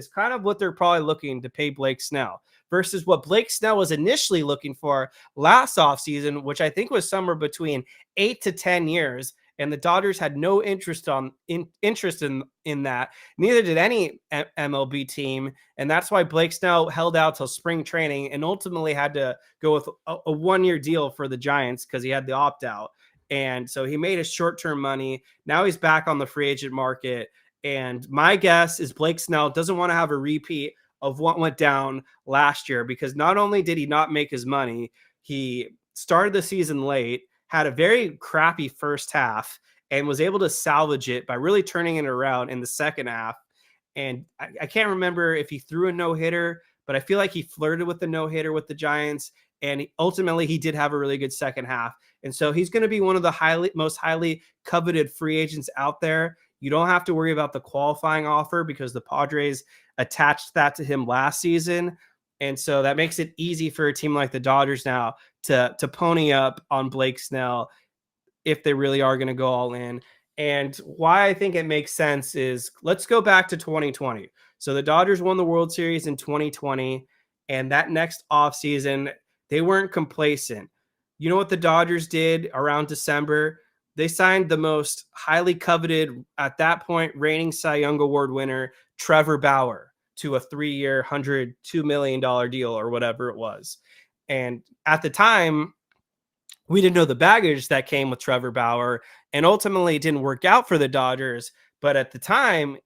is kind of what they're probably looking to pay Blake Snell versus what Blake Snell was initially looking for last offseason, which I think was somewhere between 8 to 10 years. And the Dodgers had no interest in that. Neither did any MLB team, and that's why Blake Snell held out till spring training and ultimately had to go with a 1-year deal for the Giants because he had the opt out. And so he made his short-term money. Now he's back on the free agent market. And my guess is Blake Snell doesn't want to have a repeat of what went down last year, because not only did he not make his money, he started the season late, had a very crappy first half, and was able to salvage it by really turning it around in the second half. And I can't remember if he threw a no-hitter, but I feel like he flirted with the no-hitter with the Giants. And ultimately, he did have a really good second half. And so he's going to be one of the most highly coveted free agents out there. You don't have to worry about the qualifying offer because the Padres attached that to him last season. And so that makes it easy for a team like the Dodgers now to pony up on Blake Snell if they really are going to go all in. And why I think it makes sense is, let's go back to 2020. So the Dodgers won the World Series in 2020, and that next offseason, they weren't complacent. You know what the Dodgers did around December? They signed the most highly coveted, at that point, reigning Cy Young Award winner, Trevor Bauer, to a 3-year, $102 million deal or whatever it was. And at the time, we didn't know the baggage that came with Trevor Bauer, and ultimately it didn't work out for the Dodgers. But at the time,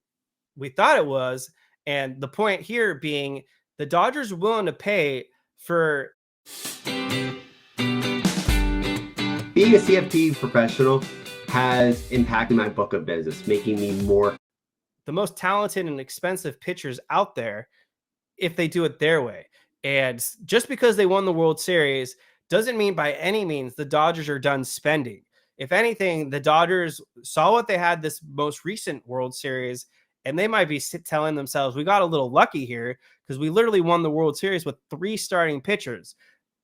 we thought it was. And the point here being, the Dodgers are willing to pay for. Being a CFP professional has impacted my book of business, making me more the most talented and expensive pitchers out there if they do it their way. And just because they won the World Series doesn't mean by any means the Dodgers are done spending. If anything, the Dodgers saw what they had this most recent World Series, and they might be telling themselves, we got a little lucky here because we literally won the World Series with 3 starting pitchers.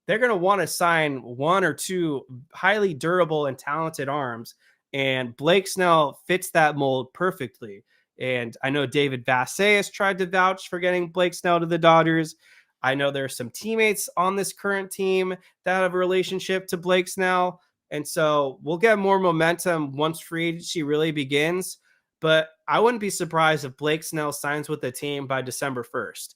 They're going to want to sign 1 or 2 highly durable and talented arms, and Blake Snell fits that mold perfectly. And I know David Vassay has tried to vouch for getting Blake Snell to the Dodgers. I know there are some teammates on this current team that have a relationship to Blake Snell. And so we'll get more momentum once free agency really begins. But I wouldn't be surprised if Blake Snell signs with the team by December 1st.